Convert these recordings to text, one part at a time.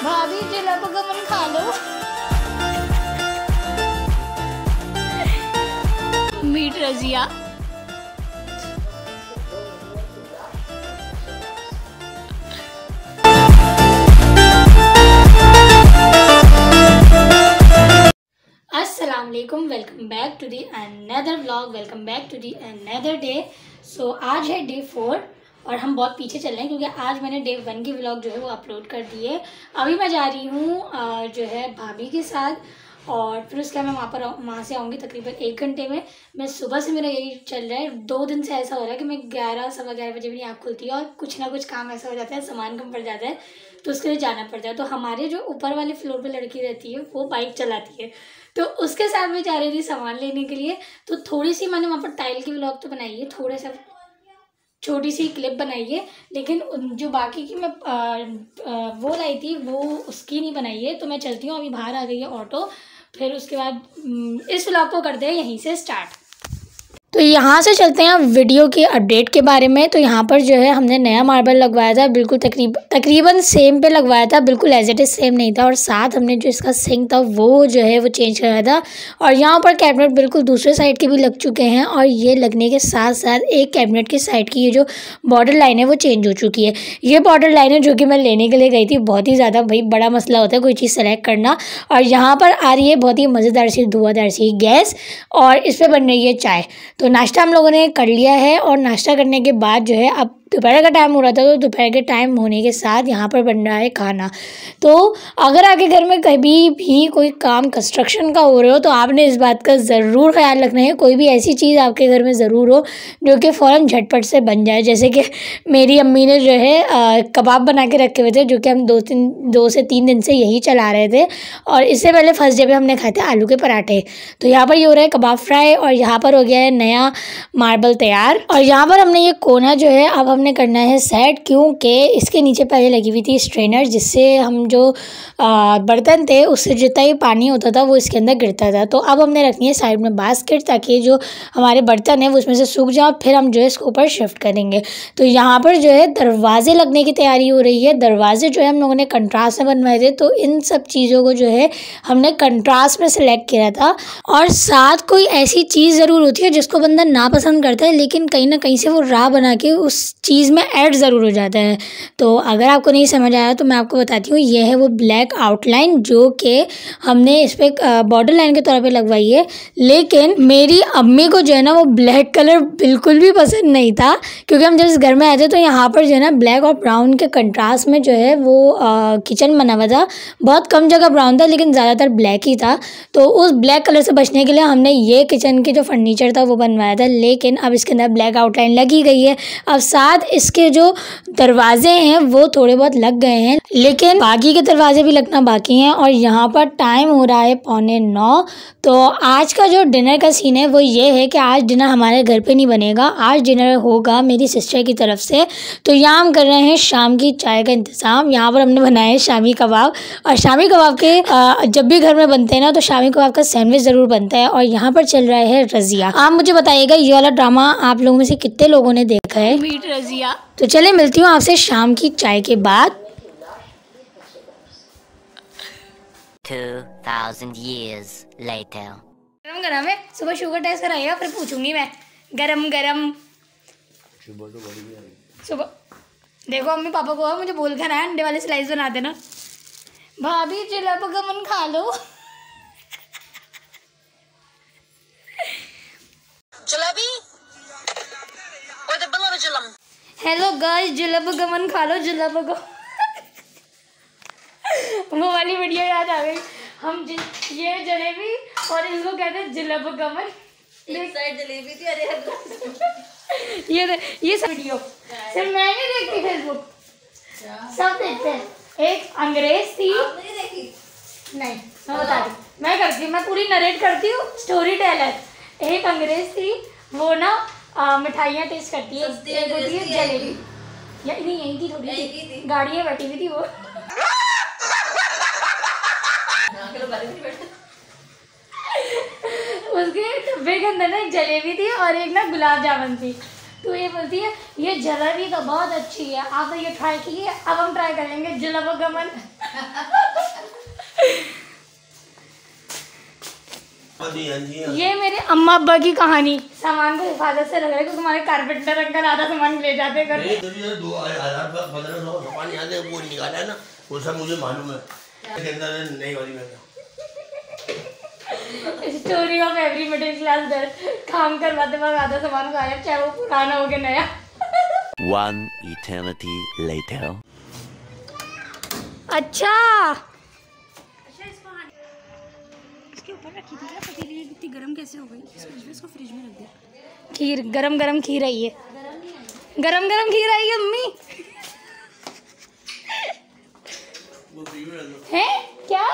भाभी जुलाब गमन खा लो। मीट रजिया। अस्सलाम वालेकुम, welcome back to the another vlog, welcome back to the another day. So आज है डे 4 और हम बहुत पीछे चल रहे हैं क्योंकि आज मैंने डे 1 की व्लॉग जो है वो अपलोड कर दी है। अभी मैं जा रही हूँ जो है भाभी के साथ और फिर उसके बाद मैं वहाँ से आऊँगी तकरीबन 1 घंटे में। मैं सुबह से मेरा यही चल रहा है, 2 दिन से ऐसा हो रहा है कि मैं 11 सवा 11 बजे मेरी आँख खुलती है और कुछ ना कुछ काम ऐसा हो जाता है, सामान कम पड़ जाता है तो उसके लिए जाना पड़ता है। तो हमारे जो ऊपर वाले फ्लोर पे लड़की रहती है वो बाइक चलाती है, तो उसके साथ मैं जा रही थी सामान लेने के लिए। तो थोड़ी सी मैंने वहाँ पर टाइल की व्लॉग तो बनाई है, थोड़ा सा छोटी सी क्लिप बनाई है, लेकिन जो बाकी की मैं वो लाई थी वो उसकी नहीं बनाई है। तो मैं चलती हूँ, अभी बाहर आ गई है ऑटो, फिर उसके बाद इस व्लॉग को करते हैं यहीं से स्टार्ट। तो यहाँ से चलते हैं वीडियो की अपडेट के बारे में। तो यहाँ पर जो है हमने नया मार्बल लगवाया था, बिल्कुल तकरीबन सेम पे लगवाया था, बिल्कुल एज इट इज़ सेम नहीं था। और साथ हमने जो इसका सिंक था वो जो है वो चेंज कराया था। और यहाँ पर कैबिनेट बिल्कुल दूसरे साइड के भी लग चुके हैं और ये लगने के साथ साथ एक कैबिनेट की साइड की ये जो बॉर्डर लाइन है वो चेंज हो चुकी है। ये बॉर्डर लाइन है जो कि मैं लेने के लिए गई थी, बहुत ही ज़्यादा भाई बड़ा मसला होता है कोई चीज़ सेलेक्ट करना। और यहाँ पर आ रही है बहुत ही मज़ेदार सी धुआंधार सी गैस और इस पर बन रही है चाय। तो नाश्ता हम लोगों ने कर लिया है और नाश्ता करने के बाद जो है अब दोपहर का टाइम हो रहा था, तो दोपहर के टाइम होने के साथ यहाँ पर बन रहा है खाना। तो अगर आपके घर में कभी भी कोई काम कंस्ट्रक्शन का हो रहा हो तो आपने इस बात का ज़रूर ख्याल रखना है, कोई भी ऐसी चीज़ आपके घर में ज़रूर हो जो कि फ़ौरन झटपट से बन जाए। जैसे कि मेरी अम्मी ने जो है कबाब बना के रखे हुए थे, जो कि हम 2 से 3 दिन से यही चला रहे थे। और इससे पहले फर्स्ट डे पे हमने खाए थे आलू के पराठे। तो यहाँ पर ये हो रहा है कबाब फ्राई और यहाँ पर हो गया है नया मार्बल तैयार। और यहाँ पर हमने ये कोना जो है अब हमने करना है सेट, क्योंकि इसके नीचे पहले लगी हुई थी स्ट्रेनर, जिससे हम जो बर्तन थे उससे जितना ही पानी होता था वो इसके अंदर गिरता था। तो अब हमने रखनी है साइड में बास्केट, ताकि जो हमारे बर्तन है वो उसमें से सूख जाए, फिर हम जो है इसको ऊपर शिफ्ट करेंगे। तो यहाँ पर जो है दरवाजे लगने की तैयारी हो रही है। दरवाजे जो है हम लोगों ने कंट्रास्ट में बनवाए थे, तो इन सब चीज़ों को जो है हमने कंट्रास्ट में सिलेक्ट किया था। और साथ कोई ऐसी चीज़ ज़रूर होती है जिसको बंदा ना पसंद करता है, लेकिन कहीं ना कहीं से वो राह बना के उस चीज़ में ऐड ज़रूर हो जाता है। तो अगर आपको नहीं समझ आया तो मैं आपको बताती हूँ, ये है वो ब्लैक आउटलाइन जो कि हमने इस पर बॉर्डर लाइन के तौर पे लगवाई है। लेकिन मेरी अम्मी को जो है ना वो ब्लैक कलर बिल्कुल भी पसंद नहीं था, क्योंकि हम जब इस घर में आए थे तो यहाँ पर जो है ना ब्लैक और ब्राउन के कंट्रास्ट में जो है वो किचन बना हुआ था। बहुत कम जगह ब्राउन था लेकिन ज़्यादातर ब्लैक ही था। तो उस ब्लैक कलर से बचने के लिए हमने ये किचन के जो फर्नीचर था वो बनवाया था, लेकिन अब इसके अंदर ब्लैक आउटलाइन लगी गई है। अब साथ इसके जो दरवाजे हैं वो थोड़े बहुत लग गए हैं, लेकिन बाकी के दरवाजे भी लगना बाकी हैं। और यहाँ पर टाइम हो रहा है 8:45। तो आज का जो डिनर का सीन है वो ये है कि आज डिनर हमारे घर पे नहीं बनेगा, आज डिनर होगा मेरी सिस्टर की तरफ से। तो यहाँ हम कर रहे हैं शाम की चाय का इंतज़ाम। यहाँ पर हमने बनाया है शामी कबाब, और शामी कबाब के जब भी घर में बनते हैं ना तो शामी कबाब का सैंडविच ज़रूर बनता है। और यहाँ पर चल रहा है रजिया। आप मुझे बताइएगा ये वाला ड्रामा आप लोगों में से कितने लोगों ने देखा है, मीट रजिया। तो चले मिलती हूँ आपसे शाम की चाय के बाद। 2000 years later. गरम गरम है, सुबह शुगर टेस्ट कराइएगा फिर पूछूंगी मैं। गरम गरम सुबह देखो अम्मी पापा को मुझे बोल कर आया अंडे वाले स्लाइस बना देना। भाभी जुलाब गमन खा लो। जलेबी और the beloved Jalam. Hello guys, जुलाब गमन खा लो, जुलाब गमन। वो वाली वीडियो याद आ गई। ये जलेबी और इसको कहते हैं जुलाब गमन। एक साइड जलेबी थी और ये सब वीडियो सिर्फ मैं नहीं देखती, फेसबुक सब देखते हैं। एक अंग्रेज थी, आपने नहीं देखी? नहीं मैं बता दी, मैं करती हूँ, मैं पूरी नरेट करती हूँ, स्टोरी टेलर। एक अंग्रेज थी, वो ना मिठाइयाँ टेस्ट करती है, एक होती है जलेबी, या नहीं यही थी, थोड़ी गाड़ी में बैठी हुई थी वो। उसके डब्बे के अंदर ना एक जलेबी थी और एक ना गुलाब जामुन थी। तो ये बोलती है ये जलेबी तो बहुत अच्छी है, आप तो ये ट्राई कीजिए, अब हम ट्राई कर लेंगे जुलाब गमन। ये मेरे अम्मा अब्बा की कहानी। सामान को हिफाजत से रख रहे क्योंकि हमारे कारपेंटर अंकल आधा सामान ले जाते घर। 1500 पानी आते वो निकाला है ना, वो सब मुझे मालूम है। नई वाली story of every middle class घर। काम करवाते वक्त आधा सामान गायब, चाहे वो पुराना हो के नया। One eternity later. अच्छा इसके ऊपर रखी थी पतीली, इतनी गरम कैसे हो गई? इसको फ्रिज में रख दिया। खीर गरम गरम खीर आई है, गरम गरम खीर आई है अम्मी। है क्या?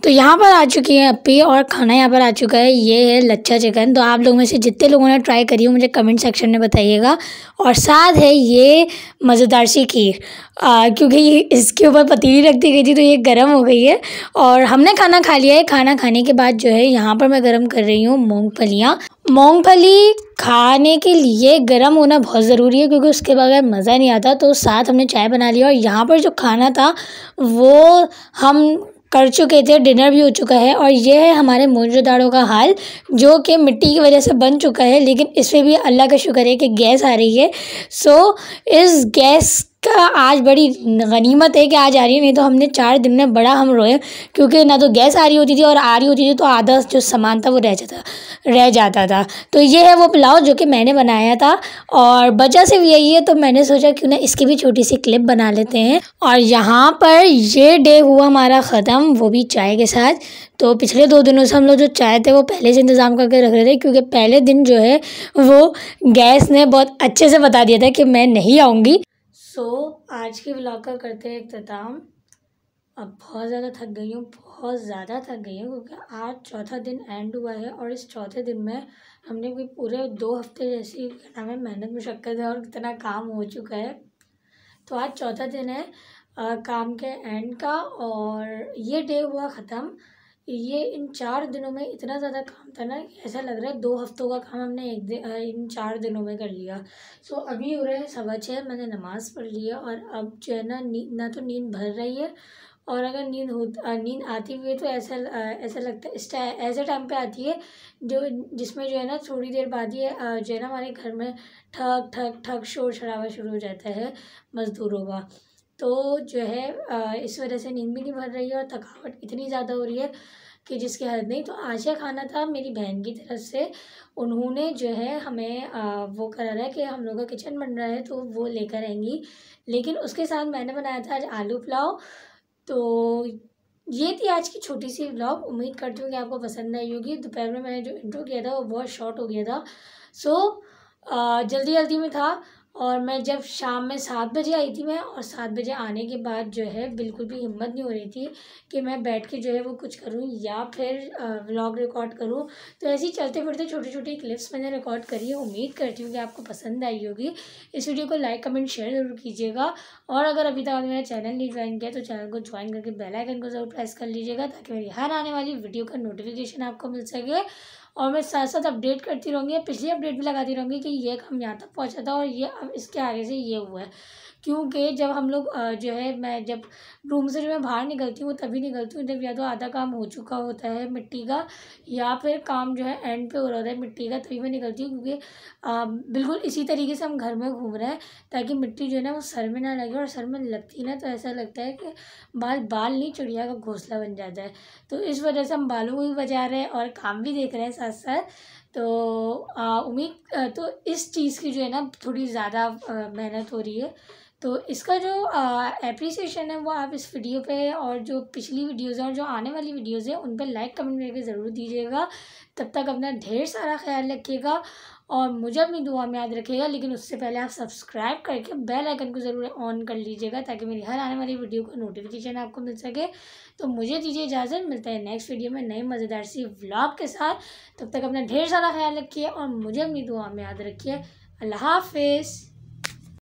तो यहाँ पर आ चुकी है अपी और खाना यहाँ पर आ चुका है। ये है लच्छा चिकन। तो आप लोगों में से जितने लोगों ने ट्राई करी हो मुझे कमेंट सेक्शन में बताइएगा। और साथ है ये मज़ेदार सी खीर, क्योंकि इसके ऊपर पतीली रख दी गई थी तो ये गर्म हो गई है। और हमने खाना खा लिया है। खाना खाने के बाद जो है यहाँ पर मैं गर्म कर रही हूँ मूँगफलियाँ। मूँगफली खाने के लिए गर्म होना बहुत ज़रूरी है क्योंकि उसके बगैर मज़ा नहीं आता। तो साथ हमने चाय बना लिया और यहाँ पर जो खाना था वो हम कर चुके थे, डिनर भी हो चुका है। और ये है हमारे मोजोदारों का हाल, जो कि मिट्टी की वजह से बन चुका है, लेकिन इसमें भी अल्लाह का शुक्र है कि गैस आ रही है। सो इस गैस का आज बड़ी गनीमत है कि आज आ रही है, नहीं तो हमने 4 दिन में बड़ा हम रोए क्योंकि ना तो गैस आ रही होती थी और आ रही होती थी तो आधा जो सामान था वो रह जाता था। तो ये है वो पुलाव जो कि मैंने बनाया था और वजह से यही है, तो मैंने सोचा क्यों ना इसकी भी छोटी सी क्लिप बना लेते हैं। और यहाँ पर ये डे हुआ हमारा ख़त्म, वो भी चाय के साथ। तो पिछले 2 दिनों से हम लोग जो चाय थे वो पहले से इंतज़ाम करके रख रहे थे क्योंकि पहले दिन जो है वो गैस ने बहुत अच्छे से बता दिया था कि मैं नहीं आऊँगी। आज के व्लॉग का करते हैं इख्तिताम। अब बहुत ज़्यादा थक गई हूँ, बहुत ज़्यादा थक गई हूँ क्योंकि आज चौथा दिन एंड हुआ है और इस चौथे दिन में हमने कोई पूरे 2 हफ्ते जैसी मेहनत मुशक्क़त है और कितना काम हो चुका है। तो आज चौथा दिन है काम के एंड का और ये डे हुआ ख़त्म। ये इन 4 दिनों में इतना ज़्यादा काम था ना कि ऐसा लग रहा है 2 हफ्तों का काम हमने इन 4 दिनों में कर लिया। अभी हो रहे हैं 6:15, मैंने नमाज़ पढ़ ली है और अब जो है ना तो नींद भर रही है और अगर नींद आती हुई है तो ऐसा लगता है ऐसे टाइम पे आती है जिसमें जो है ना थोड़ी देर बाद ही जो है ना हमारे घर में ठक ठक ठक शोर शराबा शुरू हो जाता है मज़दूरों का। तो जो है इस वजह से नींद भी नहीं भर रही है और थकावट इतनी ज़्यादा हो रही है कि जिसकी हद नहीं। तो आज का खाना था मेरी बहन की तरफ से, उन्होंने जो है हमें वो करा है कि हम लोग का किचन बन रहा है तो वो लेकर आएंगी, लेकिन उसके साथ मैंने बनाया था आज आलू पुलाव। तो ये थी आज की छोटी सी व्लॉग। उम्मीद करती हूँ कि आपको पसंद आई होगी। दोपहर में मैंने जो इंट्रो किया था वो बहुत शॉर्ट हो गया था, जल्दी में था और मैं जब शाम में 7 बजे आई थी मैं, और 7 बजे आने के बाद जो है बिल्कुल भी हिम्मत नहीं हो रही थी कि मैं बैठ के जो है वो कुछ करूं या फिर व्लॉग रिकॉर्ड करूं। तो ऐसे ही चलते फिरते छोटी छोटी क्लिप्स मैंने रिकॉर्ड करी है। उम्मीद करती हूँ कि आपको पसंद आई होगी। इस वीडियो को लाइक कमेंट शेयर ज़रूर कीजिएगा और अगर अभी तक आपने मेरा चैनल नहीं ज्वाइन किया तो चैनल को ज्वाइन करके बेल आइकन को ज़रूर प्रेस कर लीजिएगा ताकि मेरी हर आने वाली वीडियो का नोटिफिकेशन आपको मिल सके। और मैं साथ साथ अपडेट करती रहूँगी, पिछली अपडेट भी लगाती रहूँगी कि ये काम यहाँ तक पहुँचा था और ये अब इसके आगे से ये हुआ है। क्योंकि जब हम लोग जो है मैं जब रूम से जो मैं बाहर निकलती हूँ तभी निकलती हूँ जब या तो आधा काम हो चुका होता है मिट्टी का या फिर काम जो है एंड पे हो रहा होता है मिट्टी का, तभी मैं निकलती हूँ। क्योंकि बिल्कुल इसी तरीके से हम घर में घूम रहे हैं ताकि मिट्टी जो है ना वो सर में ना लगे, और सर में लगती ना तो ऐसा लगता है कि बाल नहीं चिड़िया का घोंसला बन जाता है। तो इस वजह से हम बालों को भी बचा रहे हैं और काम भी देख रहे हैं साथ साथ। तो तो इस चीज़ की जो है ना थोड़ी ज़्यादा मेहनत हो रही है। तो इसका जो एप्रिसिएशन है वो आप इस वीडियो पे और जो पिछली वीडियोज़ हैं और जो आने वाली वीडियोज़ हैं उन पे लाइक कमेंट करके ज़रूर दीजिएगा। तब तक अपना ढेर सारा ख्याल रखिएगा और मुझे अपनी दुआ में याद रखिएगा। लेकिन उससे पहले आप सब्सक्राइब करके बेल आइकन को ज़रूर ऑन कर लीजिएगा ताकि मेरी हर आने वाली वीडियो का नोटिफिकेशन आपको मिल सके। तो मुझे दीजिए इजाज़त, मिलता है नेक्स्ट वीडियो में नई मज़ेदार सी व्लॉग के साथ। तब तक अपना ढेर सारा ख्याल रखिए और मुझे अपनी दुआ में याद रखिए। अल्लाह हाफिज़।